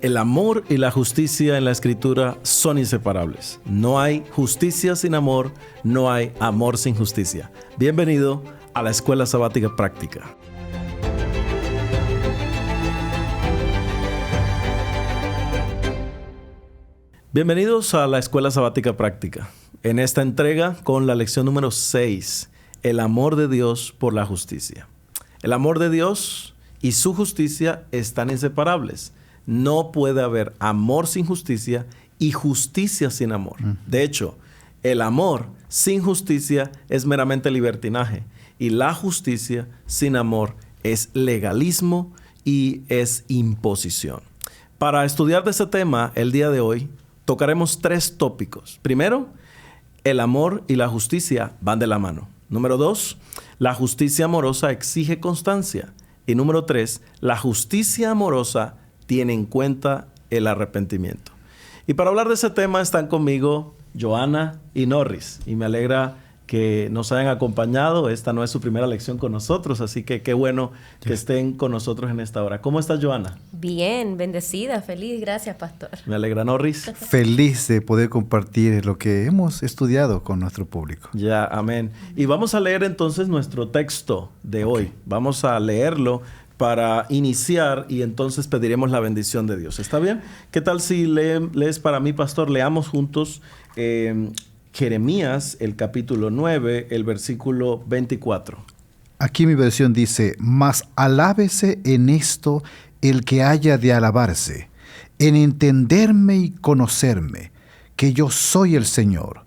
El amor y la justicia en la Escritura son inseparables. No hay justicia sin amor, no hay amor sin justicia. Bienvenido a la Escuela Sabática Práctica. Bienvenidos a la Escuela Sabática Práctica. En esta entrega con la lección número 6, el amor de Dios por la justicia. El amor de Dios y su justicia están inseparables. No puede haber amor sin justicia y justicia sin amor. De hecho, el amor sin justicia es meramente libertinaje y la justicia sin amor es legalismo y es imposición. Para estudiar de ese tema el día de hoy, tocaremos 3 tópicos. Primero, el amor y la justicia van de la mano. Número 2, la justicia amorosa exige constancia. Y número 3, la justicia amorosa tiene en cuenta el arrepentimiento. Y para hablar de ese tema están conmigo Joana y Norris. Y me alegra que nos hayan acompañado. Esta no es su primera lección con nosotros, así que qué bueno que estén con nosotros en esta hora. ¿Cómo estás, Joana? Bien, bendecida, feliz. Gracias, pastor. Me alegra, Norris. Feliz de poder compartir lo que hemos estudiado con nuestro público. Ya, amén. Y vamos a leer entonces nuestro texto de hoy. Vamos a leerlo para iniciar y entonces pediremos la bendición de Dios. ¿Está bien? ¿Qué tal si lees para mí, pastor? Leamos juntos Jeremías, el capítulo 9, el versículo 24. Aquí mi versión dice: mas alábese en esto el que haya de alabarse, en entenderme y conocerme, que yo soy el Señor,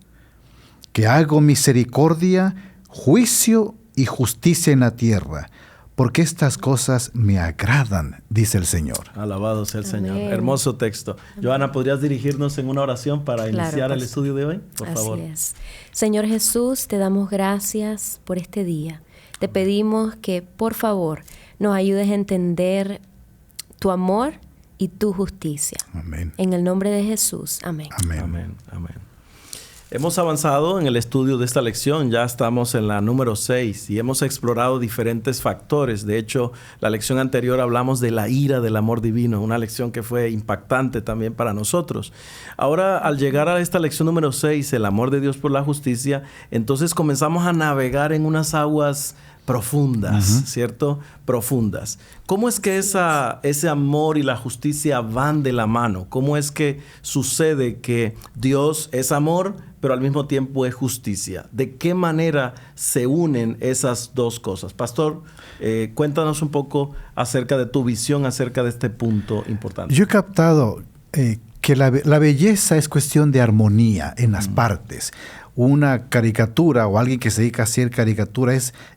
que hago misericordia, juicio y justicia en la tierra, porque estas cosas me agradan, dice el Señor. Alabado sea el Señor. Amén. Hermoso texto. Joana, ¿podrías dirigirnos en una oración para iniciar el estudio de hoy? Por favor. Así es. Señor Jesús, te damos gracias por este día. Te pedimos que, por favor, nos ayudes a entender tu amor y tu justicia. Amén. En el nombre de Jesús. Amén. Amén. Amén. Amén. Hemos avanzado en el estudio de esta lección, ya estamos en la número 6 y hemos explorado diferentes factores. De hecho, la lección anterior hablamos de la ira del amor divino, una lección que fue impactante también para nosotros. Ahora, al llegar a esta lección número 6, el amor de Dios por la justicia, entonces comenzamos a navegar en unas aguas profundas, ¿cierto? Profundas. ¿Cómo es que ese amor y la justicia van de la mano? ¿Cómo es que sucede que Dios es amor, pero al mismo tiempo es justicia? ¿De qué manera se unen esas dos cosas? Pastor, cuéntanos un poco acerca de tu visión acerca de este punto importante. Yo he captado que la belleza es cuestión de armonía en las partes. Una caricatura o alguien que se dedica a hacer caricatura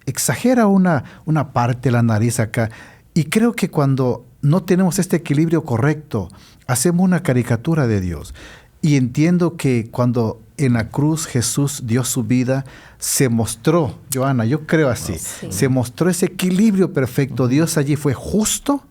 exagera una parte de la nariz acá. Y creo que cuando no tenemos este equilibrio correcto, hacemos una caricatura de Dios. Y entiendo que cuando en la cruz Jesús dio su vida, se mostró, Joana, yo creo así, se mostró ese equilibrio perfecto. Dios allí fue justo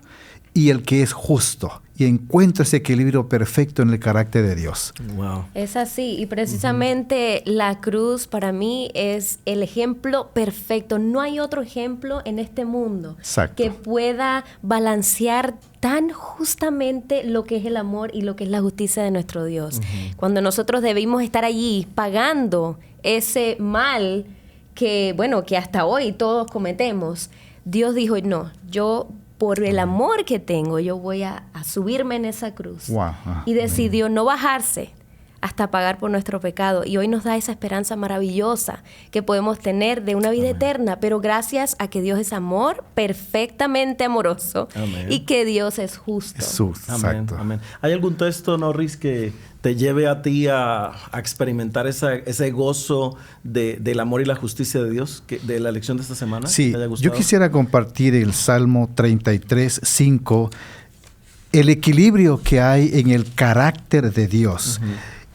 y el que es justo. Y encuentro ese equilibrio perfecto en el carácter de Dios. Wow. Es así, y precisamente la cruz para mí es el ejemplo perfecto. No hay otro ejemplo en este mundo que pueda balancear tan justamente lo que es el amor y lo que es la justicia de nuestro Dios. Cuando nosotros debimos estar allí pagando ese mal que hasta hoy todos cometemos, Dios dijo, no, yo por el amor que tengo, yo voy a subirme en esa cruz. Wow. Y decidió no bajarse hasta pagar por nuestro pecado. Y hoy nos da esa esperanza maravillosa que podemos tener de una vida eterna, pero gracias a que Dios es amor, perfectamente amoroso, y que Dios es justo. Jesús, exacto. Amén. ¿Hay algún texto, Norris, que te lleve a ti a experimentar ese gozo del amor y la justicia de Dios, de la lección de esta semana? Sí, yo quisiera compartir el Salmo 33, 5, el equilibrio que hay en el carácter de Dios.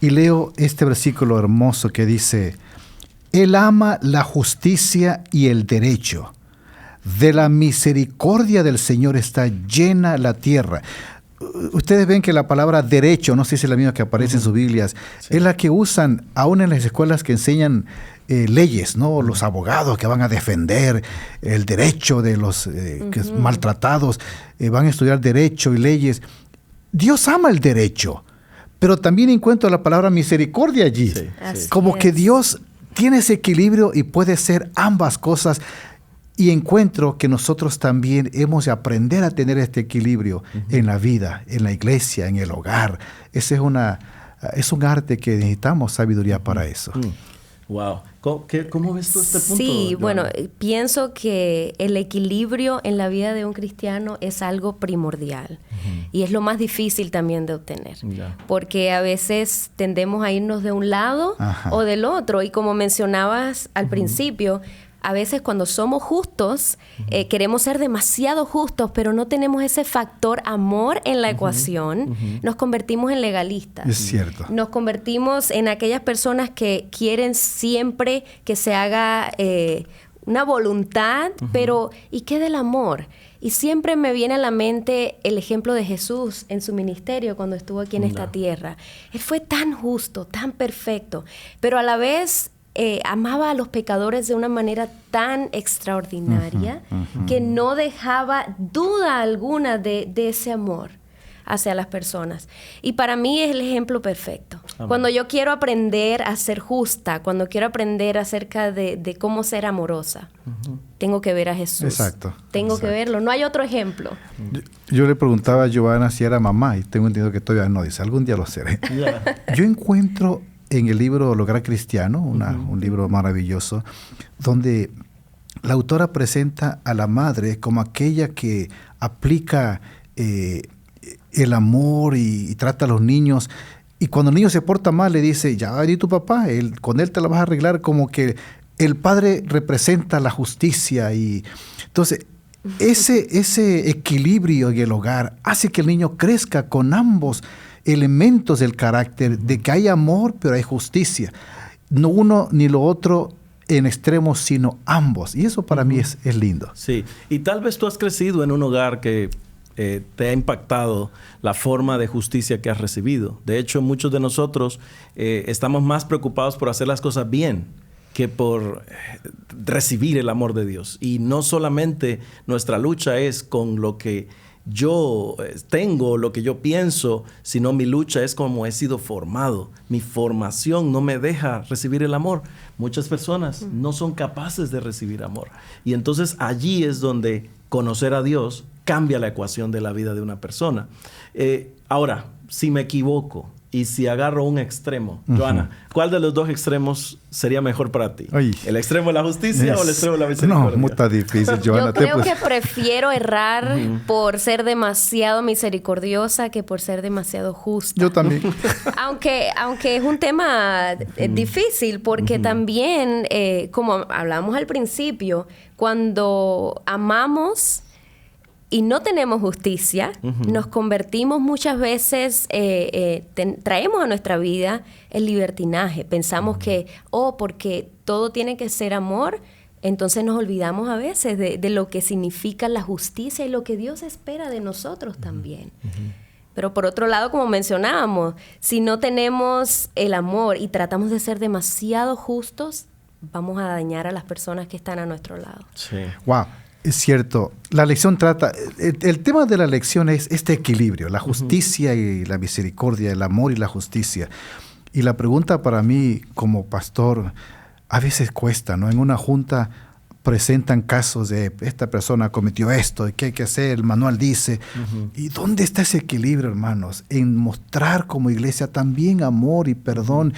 Y leo este versículo hermoso que dice: Él ama la justicia y el derecho. De la misericordia del Señor está llena la tierra. Ustedes ven que la palabra derecho, no sé si es la misma que aparece en sus Biblias, es la que usan aún en las escuelas que enseñan leyes, ¿no? Los abogados que van a defender el derecho de los maltratados, van a estudiar derecho y leyes. Dios ama el derecho, pero también encuentro la palabra misericordia allí. Sí, sí. Como que Dios tiene ese equilibrio y puede ser ambas cosas. Y encuentro que nosotros también hemos de aprender a tener este equilibrio en la vida, en la iglesia, en el hogar. Ese es un arte que necesitamos sabiduría para eso. Wow. ¿Cómo ves tú este punto? Sí, Joana? bueno, pienso que el equilibrio en la vida de un cristiano es algo primordial y es lo más difícil también de obtener, porque a veces tendemos a irnos de un lado o del otro, y como mencionabas al principio, a veces cuando somos justos, queremos ser demasiado justos, pero no tenemos ese factor amor en la ecuación, nos convertimos en legalistas. Es cierto. Nos convertimos en aquellas personas que quieren siempre que se haga una voluntad, pero ¿y qué del amor? Y siempre me viene a la mente el ejemplo de Jesús en su ministerio cuando estuvo aquí en esta tierra. Él fue tan justo, tan perfecto, pero a la vez amaba a los pecadores de una manera tan extraordinaria que no dejaba duda alguna de ese amor hacia las personas. Y para mí es el ejemplo perfecto. Amén. Cuando yo quiero aprender a ser justa, cuando quiero aprender acerca de cómo ser amorosa, tengo que ver a Jesús. Exacto. Tengo que verlo. No hay otro ejemplo. Yo le preguntaba a Joana si era mamá, y tengo entendido que todavía no. Dice, algún día lo seré. Yo encuentro en el libro Lograr Cristiano, un libro maravilloso, donde la autora presenta a la madre como aquella que aplica el amor y trata a los niños. Y cuando el niño se porta mal, le dice, ya va a venir tu papá, con él te la vas a arreglar. Como que el padre representa la justicia. Y entonces, ese equilibrio en el hogar hace que el niño crezca con ambos elementos del carácter, de que hay amor, pero hay justicia. No uno ni lo otro en extremos, sino ambos. Y eso para mí es lindo. Sí, y tal vez tú has crecido en un hogar que te ha impactado la forma de justicia que has recibido. De hecho, muchos de nosotros estamos más preocupados por hacer las cosas bien que por recibir el amor de Dios. Y no solamente nuestra lucha es con lo que yo tengo, lo que yo pienso, sino mi lucha es como he sido formado. Mi formación no me deja recibir el amor. Muchas personas no son capaces de recibir amor. Y entonces allí es donde conocer a Dios cambia la ecuación de la vida de una persona. Ahora, si me equivoco y si agarro un extremo, Joana, ¿cuál de los dos extremos sería mejor para ti? Ay, ¿El extremo de la justicia o el extremo de la misericordia? No, muy difícil, Joana. Yo creo que prefiero errar por ser demasiado misericordiosa que por ser demasiado justa. Yo también. Aunque es un tema difícil, porque también, como hablamos al principio, cuando amamos y no tenemos justicia, nos convertimos muchas veces, traemos a nuestra vida el libertinaje. Pensamos que, porque todo tiene que ser amor, entonces nos olvidamos a veces de lo que significa la justicia y lo que Dios espera de nosotros también. Pero por otro lado, como mencionábamos, si no tenemos el amor y tratamos de ser demasiado justos, vamos a dañar a las personas que están a nuestro lado. Sí. Wow. Es cierto, la lección trata, el tema de la lección es este equilibrio, la justicia y la misericordia, el amor y la justicia. Y la pregunta para mí como pastor a veces cuesta, ¿no? En una junta presentan casos de esta persona cometió esto, ¿qué hay que hacer? El manual dice. ¿Y dónde está ese equilibrio, hermanos? En mostrar como iglesia también amor y perdón.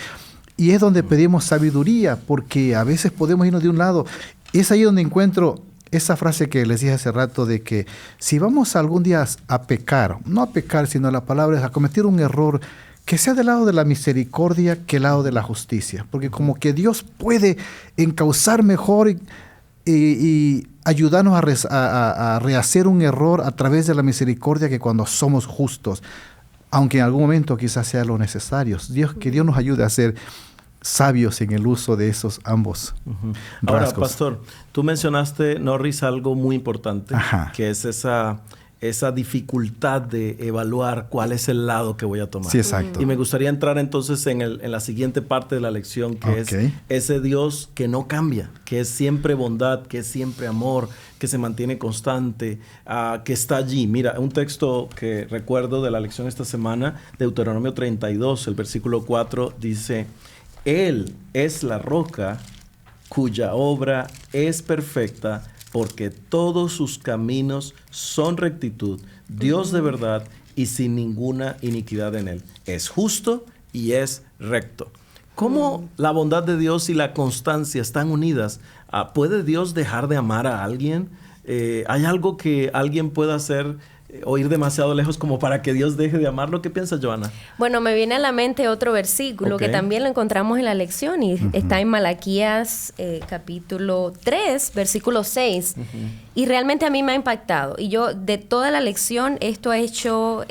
Y es donde pedimos sabiduría, porque a veces podemos irnos de un lado. Es ahí donde encuentro esa frase que les dije hace rato de que si vamos algún día a pecar, no a pecar, sino la palabra es a cometer un error, que sea del lado de la misericordia que del lado de la justicia. Porque como que Dios puede encauzar mejor y ayudarnos a rehacer un error a través de la misericordia que cuando somos justos. Aunque en algún momento quizás sea lo necesario. Que Dios nos ayude a ser sabios en el uso de esos ambos rasgos. Ahora, pastor, tú mencionaste, Norris, algo muy importante, que es esa esa dificultad de evaluar cuál es el lado que voy a tomar. Sí, exacto. Y me gustaría entrar entonces en la siguiente parte de la lección, que es ese Dios que no cambia, que es siempre bondad, que es siempre amor, que se mantiene constante, que está allí. Mira, un texto que recuerdo de la lección esta semana, Deuteronomio 32, el versículo 4, dice: Él es la roca cuya obra es perfecta, porque todos sus caminos son rectitud, Dios de verdad y sin ninguna iniquidad en él. Es justo y es recto. ¿Cómo la bondad de Dios y la constancia están unidas? ¿Puede Dios dejar de amar a alguien? ¿Hay algo que alguien pueda hacer o ir demasiado lejos como para que Dios deje de amarlo? ¿Qué piensas, Joana? Bueno, me viene a la mente otro versículo que también lo encontramos en la lección y está en Malaquías capítulo 3, versículo 6. Y realmente a mí me ha impactado. Y yo, de toda la lección, esto ha hecho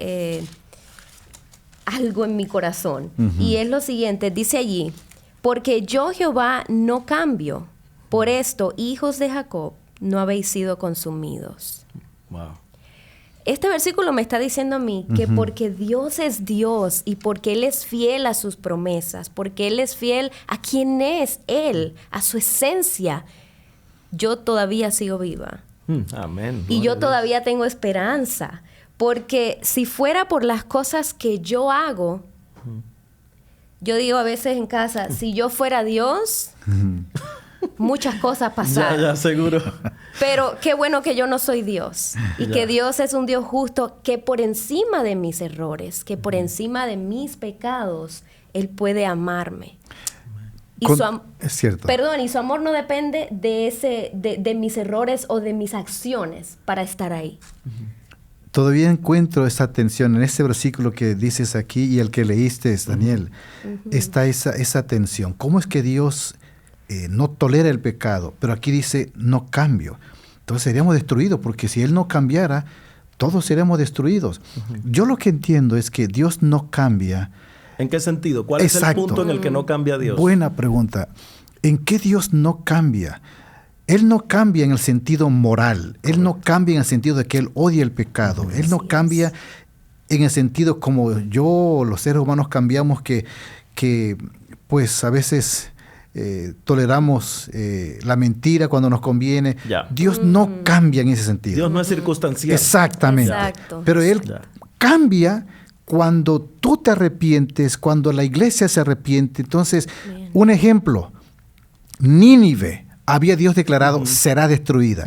algo en mi corazón. Y es lo siguiente, dice allí: porque yo, Jehová, no cambio. Por esto, hijos de Jacob, no habéis sido consumidos. Wow. Este versículo me está diciendo a mí que porque Dios es Dios y porque Él es fiel a sus promesas, porque Él es fiel a quien es Él, a su esencia, yo todavía sigo viva. Amén. Y yo todavía tengo esperanza, porque si fuera por las cosas que yo hago, yo digo a veces en casa, si yo fuera Dios, muchas cosas pasaran. Ya, seguro. Pero qué bueno que yo no soy Dios y que Dios es un Dios justo, que por encima de mis errores, que por encima de mis pecados, Él puede amarme. Y es cierto. Perdón, y su amor no depende de mis errores o de mis acciones para estar ahí. Todavía encuentro esa tensión en ese versículo que dices aquí y el que leíste, Daniel. Está esa tensión. ¿Cómo es que Dios no tolera el pecado? Pero aquí dice, no cambio. Entonces seríamos destruidos, porque si Él no cambiara, todos seríamos destruidos. Yo lo que entiendo es que Dios no cambia. ¿En qué sentido? ¿Cuál es el punto en el que no cambia Dios? Buena pregunta. ¿En qué Dios no cambia? Él no cambia en el sentido moral. Él no cambia en el sentido de que Él odia el pecado. Él no cambia en el sentido como los seres humanos cambiamos, que pues a veces toleramos la mentira cuando nos conviene. Dios no cambia en ese sentido. Dios no es circunstancial. Exactamente. Exacto. Pero Él cambia cuando tú te arrepientes, cuando la iglesia se arrepiente. Entonces, un ejemplo, Nínive, había Dios declarado, será destruida.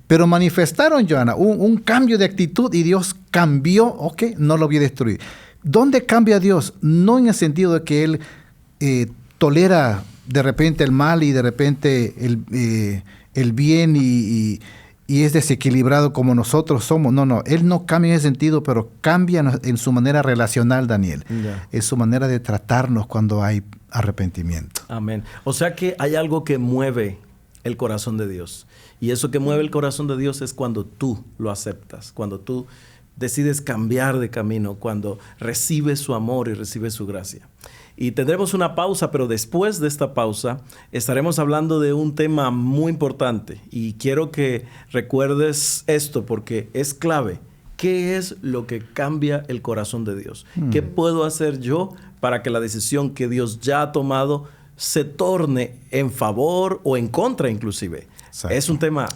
Pero manifestaron, Joana, un cambio de actitud y Dios cambió, no lo había destruido. ¿Dónde cambia Dios? No en el sentido de que Él tolera de repente el mal y de repente el bien y es desequilibrado como nosotros somos. No, Él no cambia en ese sentido, pero cambia en su manera relacional, Daniel. En su manera de tratarnos cuando hay arrepentimiento. Amén. O sea que hay algo que mueve el corazón de Dios. Y eso que mueve el corazón de Dios es cuando tú lo aceptas, cuando tú decides cambiar de camino, cuando recibes su amor y recibes su gracia. Y tendremos una pausa, pero después de esta pausa estaremos hablando de un tema muy importante. Y quiero que recuerdes esto porque es clave. ¿Qué es lo que cambia el corazón de Dios? ¿Qué puedo hacer yo para que la decisión que Dios ya ha tomado se torne en favor o en contra inclusive? Exacto. Es un tema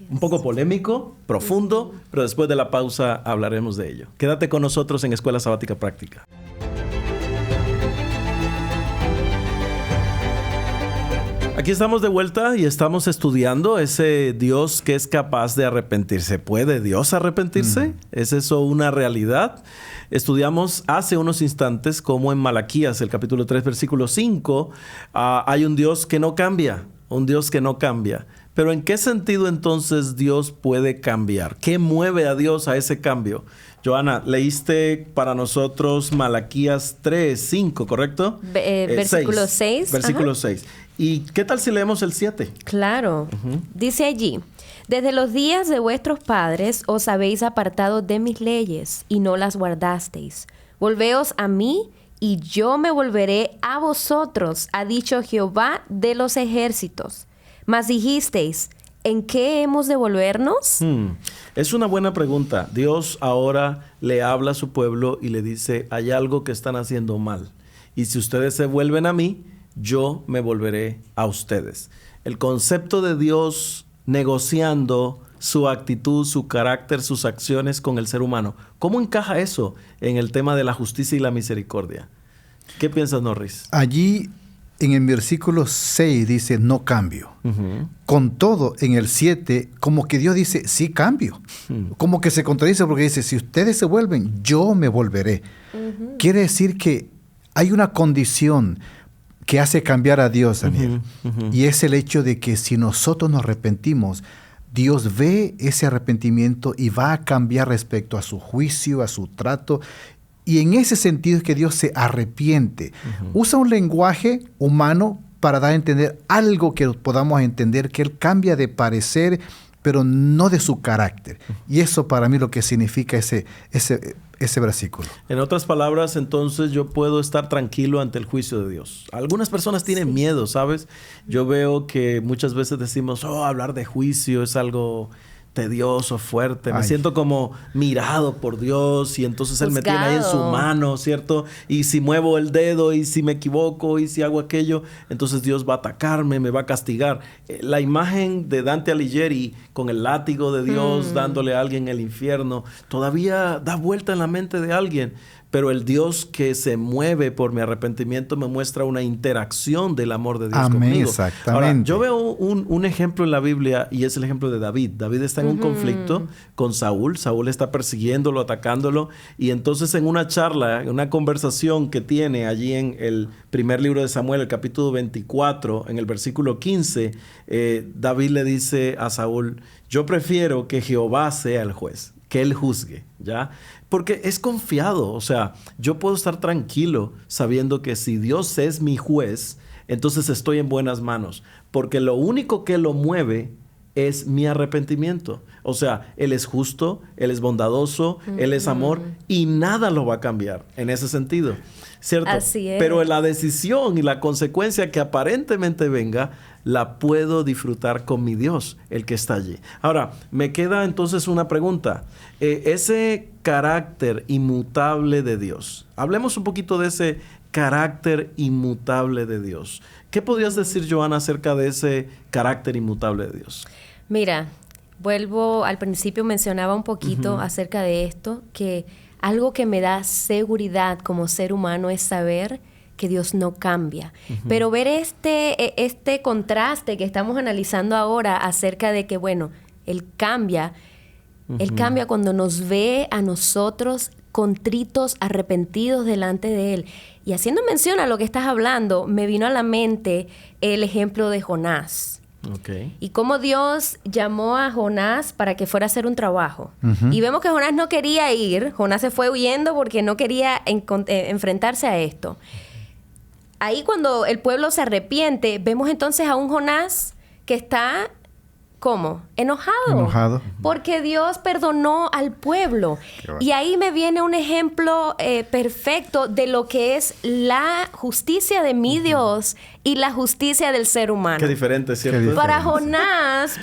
un poco polémico, profundo, pero después de la pausa hablaremos de ello. Quédate con nosotros en Escuela Sabática Práctica. Aquí estamos de vuelta y estamos estudiando ese Dios que es capaz de arrepentirse. ¿Puede Dios arrepentirse? ¿Es eso una realidad? Estudiamos hace unos instantes cómo en Malaquías, el capítulo 3, versículo 5, hay un Dios que no cambia, un Dios que no cambia. Pero ¿en qué sentido entonces Dios puede cambiar? ¿Qué mueve a Dios a ese cambio? Joana, leíste para nosotros Malaquías 3, 5, ¿correcto? Versículo 6. Versículo 6. ¿Y qué tal si leemos el 7? Claro. Dice allí: desde los días de vuestros padres os habéis apartado de mis leyes y no las guardasteis. Volveos a mí y yo me volveré a vosotros, ha dicho Jehová de los ejércitos. Mas dijisteis: ¿en qué hemos de volvernos? Es una buena pregunta. Dios ahora le habla a su pueblo y le dice, hay algo que están haciendo mal. Y si ustedes se vuelven a mí, yo me volveré a ustedes. El concepto de Dios negociando su actitud, su carácter, sus acciones con el ser humano. ¿Cómo encaja eso en el tema de la justicia y la misericordia? ¿Qué piensas, Norris? Allí en el versículo 6 dice, no cambio. Con todo, en el 7, como que Dios dice, sí cambio. Como que se contradice porque dice, si ustedes se vuelven, yo me volveré. Quiere decir que hay una condición que hace cambiar a Dios, Daniel. Y es el hecho de que si nosotros nos arrepentimos, Dios ve ese arrepentimiento y va a cambiar respecto a su juicio, a su trato. Y en ese sentido es que Dios se arrepiente. Usa un lenguaje humano para dar a entender algo que podamos entender, que Él cambia de parecer, pero no de su carácter. Y eso para mí lo que significa ese versículo. En otras palabras, entonces yo puedo estar tranquilo ante el juicio de Dios. Algunas personas tienen miedo, ¿sabes? Yo veo que muchas veces decimos, hablar de juicio es algo tedioso, fuerte. Me siento como mirado por Dios y entonces Él me tiene ahí en su mano, ¿cierto? Y si muevo el dedo y si me equivoco y si hago aquello, entonces Dios va a atacarme, me va a castigar. La imagen de Dante Alighieri con el látigo de Dios dándole a alguien el infierno todavía da vuelta en la mente de alguien. Pero el Dios que se mueve por mi arrepentimiento me muestra una interacción del amor de Dios conmigo. Exactamente. Ahora, yo veo un ejemplo en la Biblia y es el ejemplo de David. David está en un conflicto con Saúl. Saúl está persiguiéndolo, atacándolo. Y entonces en una charla, en una conversación que tiene allí en el primer libro de Samuel, el capítulo 24, en el versículo 15, David le dice a Saúl, yo prefiero que Jehová sea el juez, que Él juzgue, ¿ya? Porque es confiado, o sea, yo puedo estar tranquilo sabiendo que si Dios es mi juez, entonces estoy en buenas manos, porque lo único que lo mueve es mi arrepentimiento. O sea, Él es justo, Él es bondadoso, Él es amor y nada lo va a cambiar en ese sentido, ¿cierto? Así es. Pero la decisión y la consecuencia que aparentemente venga, la puedo disfrutar con mi Dios, el que está allí. Ahora, me queda entonces una pregunta. Ese carácter inmutable de Dios. Hablemos un poquito de ese carácter inmutable de Dios. ¿Qué podrías decir, Johanna, acerca de ese carácter inmutable de Dios? Mira, vuelvo al principio, mencionaba un poquito acerca de esto, que algo que me da seguridad como ser humano es saber que Dios no cambia. Pero ver este contraste que estamos analizando ahora acerca de que, bueno, Él cambia cuando nos ve a nosotros contritos, arrepentidos delante de Él. Y haciendo mención a lo que estás hablando, me vino a la mente el ejemplo de Jonás. Okay. Y cómo Dios llamó a Jonás para que fuera a hacer un trabajo. Y vemos que Jonás no quería ir. Jonás se fue huyendo porque no quería enfrentarse a esto. Ahí cuando el pueblo se arrepiente, vemos entonces a un Jonás que está, ¿cómo? Enojado. Porque Dios perdonó al pueblo. Y ahí me viene un ejemplo perfecto de lo que es la justicia de mi Dios y la justicia del ser humano. Qué diferente, ¿cierto? Para Jonás,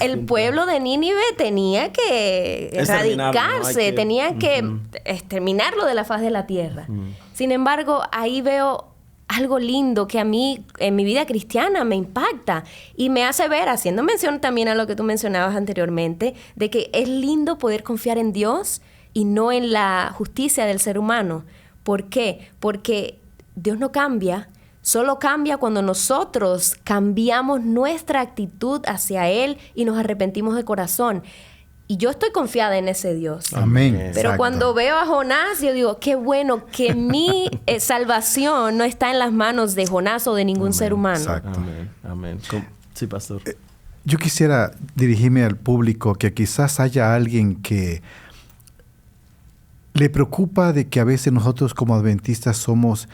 el pueblo de Nínive tenía que erradicarse, tenía que exterminarlo de la faz de la tierra. Sin embargo, ahí veo algo lindo que a mí, en mi vida cristiana, me impacta y me hace ver, haciendo mención también a lo que tú mencionabas anteriormente, de que es lindo poder confiar en Dios y no en la justicia del ser humano. ¿Por qué? Porque Dios no cambia, solo cambia cuando nosotros cambiamos nuestra actitud hacia Él y nos arrepentimos de corazón. Y yo estoy confiada en ese Dios. Amén. Pero Exacto. cuando veo a Jonás, yo digo, qué bueno que mi salvación no está en las manos de Jonás o de ningún ser humano. Exacto. Amén. Sí, pastor. Yo quisiera dirigirme al público que quizás haya alguien que le preocupa de que a veces nosotros como adventistas somos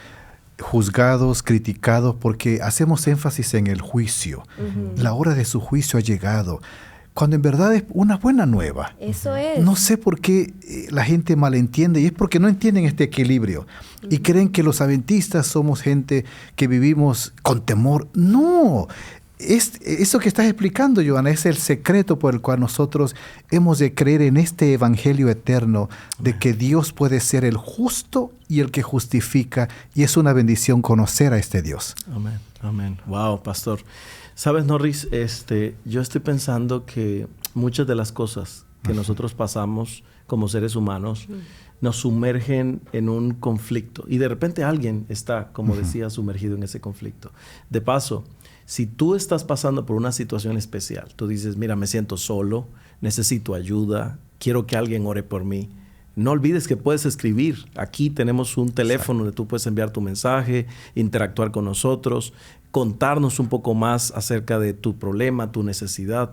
juzgados, criticados, porque hacemos énfasis en el juicio. La hora de su juicio ha llegado. Cuando en verdad es una buena nueva. Eso es. No sé por qué la gente malentiende, y es porque no entienden este equilibrio. Y creen que los adventistas somos gente que vivimos con temor. No, eso que estás explicando, Johanna, es el secreto por el cual nosotros hemos de creer en este evangelio eterno de que Dios puede ser el justo y el que justifica, y es una bendición conocer a este Dios. Amén, amén. Wow, pastor. ¿Sabes, Norris? Yo estoy pensando que muchas de las cosas que nosotros pasamos como seres humanos nos sumergen en un conflicto, y de repente alguien está, como decía, sumergido en ese conflicto. De paso, si tú estás pasando por una situación especial, tú dices, mira, me siento solo, necesito ayuda, quiero que alguien ore por mí. No olvides que puedes escribir. Aquí tenemos un teléfono donde tú puedes enviar tu mensaje, interactuar con nosotros, contarnos un poco más acerca de tu problema, tu necesidad.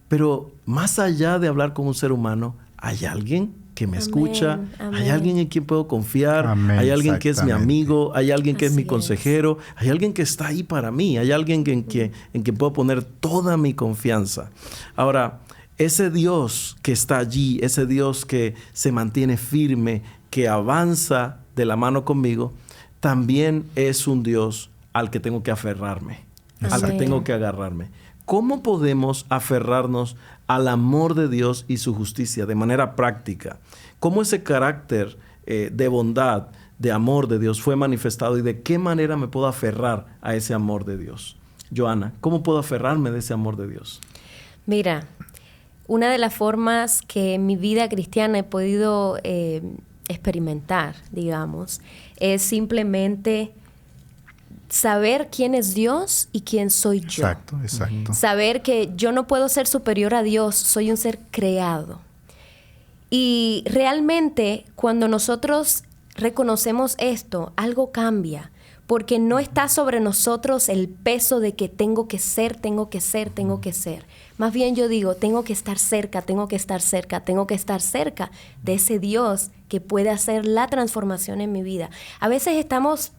Pero más allá de hablar con un ser humano, hay alguien que me escucha, hay alguien en quien puedo confiar, hay alguien que es mi amigo, hay alguien que es mi consejero, hay alguien que está ahí para mí, hay alguien en quien puedo poner toda mi confianza. Ahora, ese Dios que está allí, ese Dios que se mantiene firme, que avanza de la mano conmigo, también es un Dios al que tengo que aferrarme, al que tengo que agarrarme. ¿Cómo podemos aferrarnos al amor de Dios y su justicia de manera práctica? ¿Cómo ese carácter de bondad, de amor de Dios fue manifestado y de qué manera me puedo aferrar a ese amor de Dios? Johanna, ¿cómo puedo aferrarme de ese amor de Dios? Mira, una de las formas que en mi vida cristiana he podido experimentar, digamos, es simplemente saber quién es Dios y quién soy yo. Exacto, exacto. Saber que yo no puedo ser superior a Dios, soy un ser creado. Y realmente cuando nosotros reconocemos esto, algo cambia, porque no está sobre nosotros el peso de que tengo que ser. Más bien yo digo, tengo que estar cerca de ese Dios que puede hacer la transformación en mi vida. A veces estamos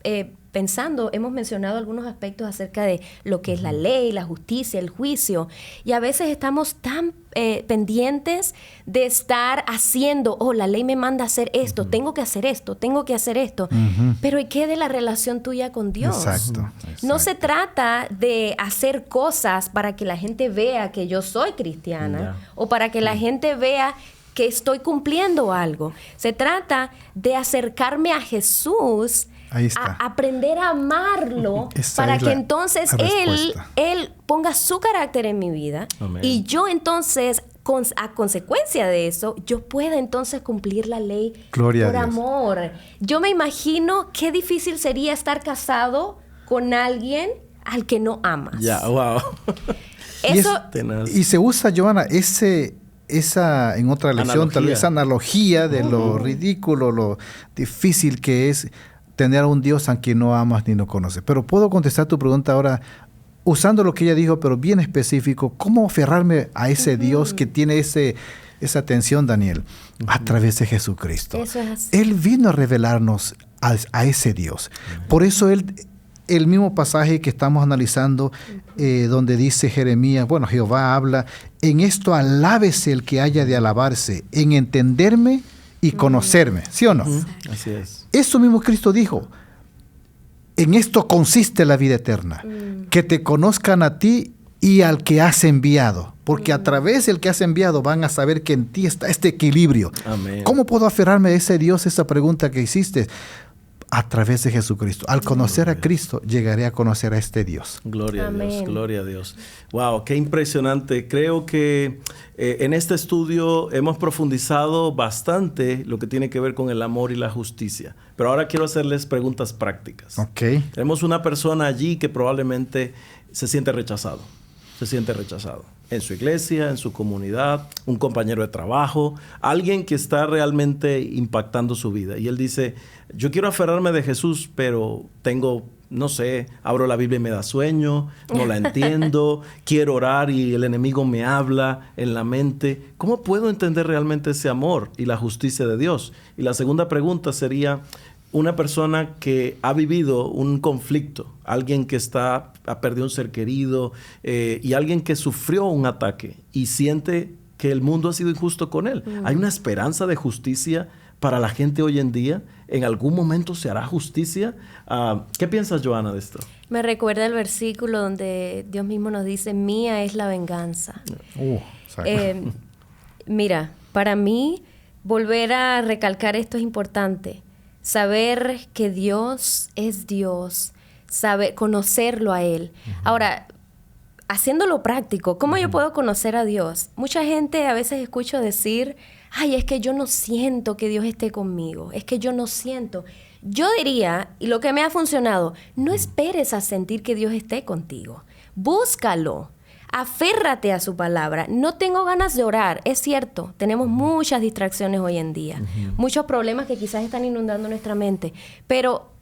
pensando, hemos mencionado algunos aspectos acerca de lo que es la ley, la justicia, el juicio, y a veces estamos tan pendientes de estar haciendo, la ley me manda a hacer esto, tengo que hacer esto, pero ¿y qué de la relación tuya con Dios? Exacto. No se trata de hacer cosas para que la gente vea que yo soy cristiana o para que la gente vea que estoy cumpliendo algo. Se trata de acercarme a Jesús, a aprender a amarlo, para que entonces Él ponga su carácter en mi vida. Amén. Y yo entonces, a consecuencia de eso, yo pueda entonces cumplir la ley por amor. Yo me imagino qué difícil sería estar casado con alguien al que no amas. Wow. Eso, y se usa, Johanna, esa en otra lección, tal vez esa analogía de lo ridículo, lo difícil que es tener a un Dios a quien no amas ni no conoces. Pero puedo contestar tu pregunta ahora usando lo que ella dijo, pero bien específico. ¿Cómo aferrarme a ese Dios que tiene esa atención, Daniel? A través de Jesucristo. Eso es así. Él vino a revelarnos a ese Dios. Por eso el mismo pasaje que estamos analizando, donde dice Jeremías, Jehová habla, en esto alábese el que haya de alabarse, en entenderme y conocerme, ¿sí o no? Así es. Eso mismo Cristo dijo, en esto consiste la vida eterna, que te conozcan a ti y al que has enviado, porque a través del que has enviado van a saber que en ti está este equilibrio. Amén. ¿Cómo puedo aferrarme a ese Dios? Esa pregunta que hiciste. A través de Jesucristo. Al conocer a Cristo, llegaré a conocer a este Dios. Gloria a Dios, gloria a Dios. Wow, qué impresionante. Creo que en este estudio hemos profundizado bastante lo que tiene que ver con el amor y la justicia. Pero ahora quiero hacerles preguntas prácticas. Okay. Tenemos una persona allí que probablemente se siente rechazado. En su iglesia, en su comunidad, un compañero de trabajo, alguien que está realmente impactando su vida. Y él dice, yo quiero aferrarme de Jesús, pero abro la Biblia y me da sueño, no la entiendo, quiero orar y el enemigo me habla en la mente. ¿Cómo puedo entender realmente ese amor y la justicia de Dios? Y la segunda pregunta sería, una persona que ha vivido un conflicto, alguien que ha perdido un ser querido y alguien que sufrió un ataque y siente que el mundo ha sido injusto con él. ¿Hay una esperanza de justicia para la gente hoy en día? ¿En algún momento se hará justicia? ¿Qué piensas, Joana, de esto? Me recuerda el versículo donde Dios mismo nos dice, mía es la venganza. Mira, para mí, volver a recalcar esto es importante. Saber que Dios es Dios, saber conocerlo a Él. Ahora, haciéndolo práctico, ¿cómo yo puedo conocer a Dios? Mucha gente a veces escucho decir, ay, es que yo no siento que Dios esté conmigo, es que yo no siento. Yo diría, y lo que me ha funcionado, no esperes a sentir que Dios esté contigo. Búscalo, aférrate a su palabra. No tengo ganas de orar, es cierto, tenemos muchas distracciones hoy en día, muchos problemas que quizás están inundando nuestra mente, pero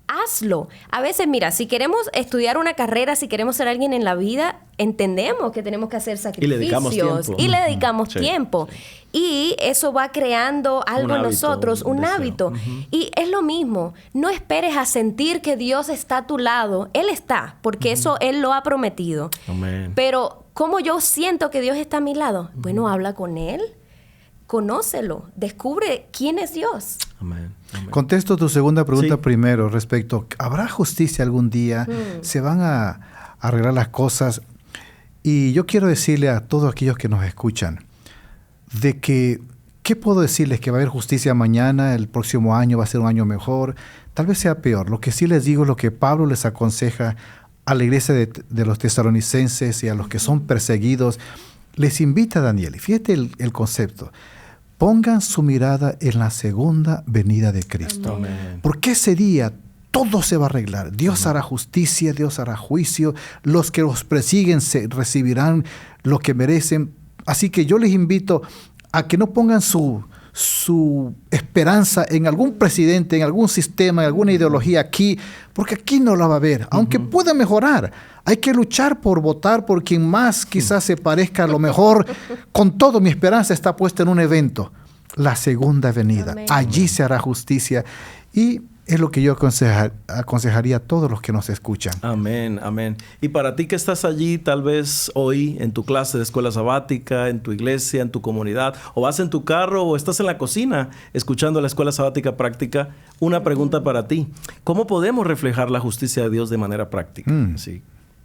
hazlo. A veces, mira, si queremos estudiar una carrera, si queremos ser alguien en la vida, entendemos que tenemos que hacer sacrificios. Y le dedicamos tiempo. Y eso va creando algo en nosotros, un hábito. Y es lo mismo. No esperes a sentir que Dios está a tu lado. Él está, porque eso Él lo ha prometido. Amén. Pero, ¿cómo yo siento que Dios está a mi lado? Bueno, habla con Él. Conócelo, descubre quién es Dios. Amén. Amén. Contesto tu segunda pregunta primero respecto, ¿habrá justicia algún día? ¿Se van a arreglar las cosas? Y yo quiero decirle a todos aquellos que nos escuchan, de que, ¿qué puedo decirles? Que va a haber justicia mañana, el próximo año va a ser un año mejor, tal vez sea peor. Lo que sí les digo es lo que Pablo les aconseja a la iglesia de los tesalonicenses y a los que son perseguidos. Les invita, Daniel, y fíjate el concepto. Pongan su mirada en la segunda venida de Cristo. Amén. Porque ese día todo se va a arreglar. Dios hará justicia, Dios hará juicio. Los que los persiguen recibirán lo que merecen. Así que yo les invito a que no pongan su esperanza en algún presidente, en algún sistema, en alguna ideología aquí, porque aquí no la va a ver, aunque pueda mejorar. Hay que luchar por votar por quien más quizás se parezca a lo mejor. Con todo, mi esperanza está puesta en un evento, la segunda venida. Amén. Allí se hará justicia y es lo que yo aconsejaría a todos los que nos escuchan. Amén, amén. Y para ti que estás allí, tal vez hoy en tu clase de escuela sabática, en tu iglesia, en tu comunidad, o vas en tu carro o estás en la cocina escuchando la escuela sabática práctica, una pregunta para ti. ¿Cómo podemos reflejar la justicia de Dios de manera práctica? Sí.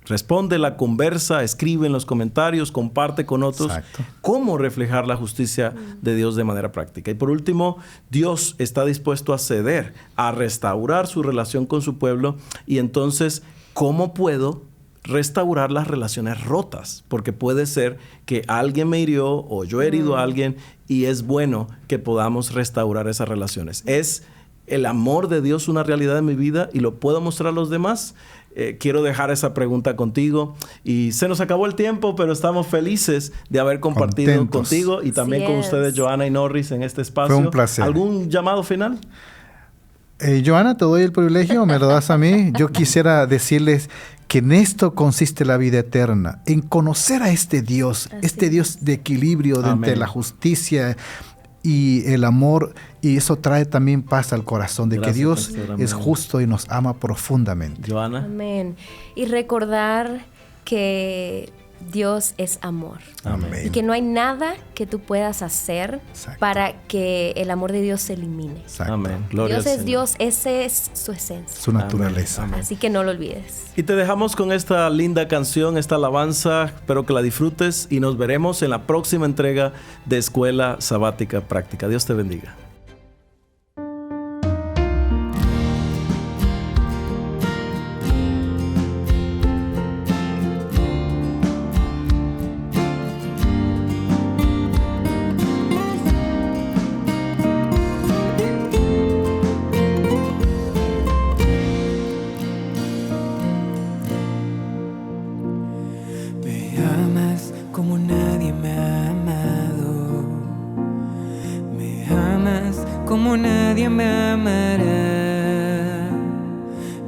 Respóndela, conversa, escribe en los comentarios, comparte con otros. Exacto. Cómo reflejar la justicia de Dios de manera práctica. Y por último, Dios está dispuesto a ceder, a restaurar su relación con su pueblo. Y entonces, ¿cómo puedo restaurar las relaciones rotas? Porque puede ser que alguien me hirió o yo he herido a alguien y es bueno que podamos restaurar esas relaciones. ¿Es el amor de Dios una realidad en mi vida y lo puedo mostrar a los demás? Quiero dejar esa pregunta contigo. Y se nos acabó el tiempo, pero estamos felices de haber compartido contigo y también con ustedes, Joana y Norris, en este espacio. Fue un placer. ¿Algún llamado final? Joana, te doy el privilegio, me lo das a mí. Yo quisiera decirles que en esto consiste la vida eterna, en conocer a este Dios, Dios de equilibrio entre la justicia y el amor, y eso trae también paz al corazón, de que Dios es justo y nos ama profundamente. Joana. Amén. Y recordar que Dios es amor. Amén. Y que no hay nada que tú puedas hacer para que el amor de Dios se elimine. Exacto. Amén. Gloria Dios al es Señor. Dios, esa es su esencia. Su naturaleza. Amén. Así que no lo olvides. Y te dejamos con esta linda canción, esta alabanza. Espero que la disfrutes y nos veremos en la próxima entrega de Escuela Sabática Práctica. Dios te bendiga. Como nadie me amará,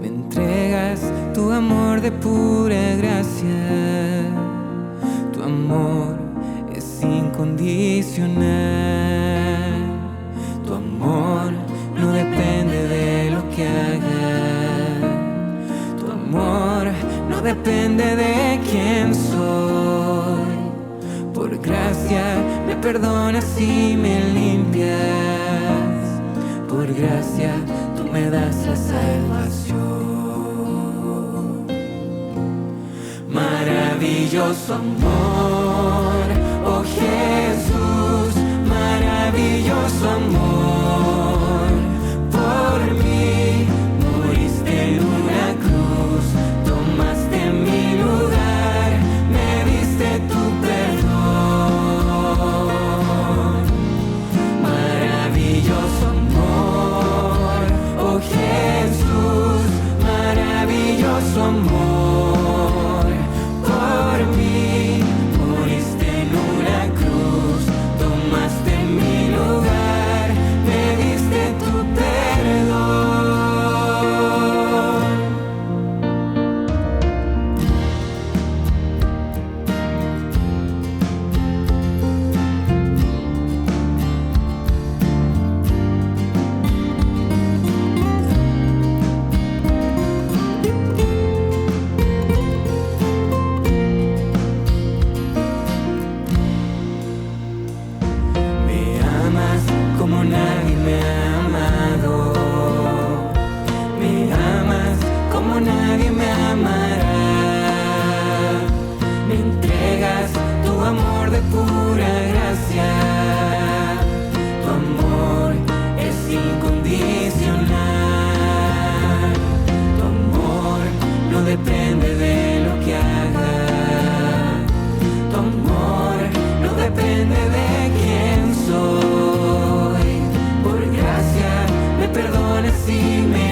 me entregas tu amor de pura gracia, tu amor es incondicional, tu amor no depende de lo que haga, tu amor no depende de quién soy, por gracia me perdonas y me limpias. por gracia tú me das la salvación. Maravilloso amor, oh Jesús, maravilloso amor, por mí moriste en una cruz, tomaste mi lugar, me diste tu perdón. Maravilloso amor, oh Jesús, maravilloso amor, por mí moriste en una cruz, tomaste mi lugar, me diste tu perdón. Me amas como nadie me ha amado. Me amas como nadie me amará. Me entregas tu amor de pura gracia. Tu amor es incondicional. Tu amor no depende de lo que haga. Tu amor no depende de quién soy. Por gracia me perdonas y me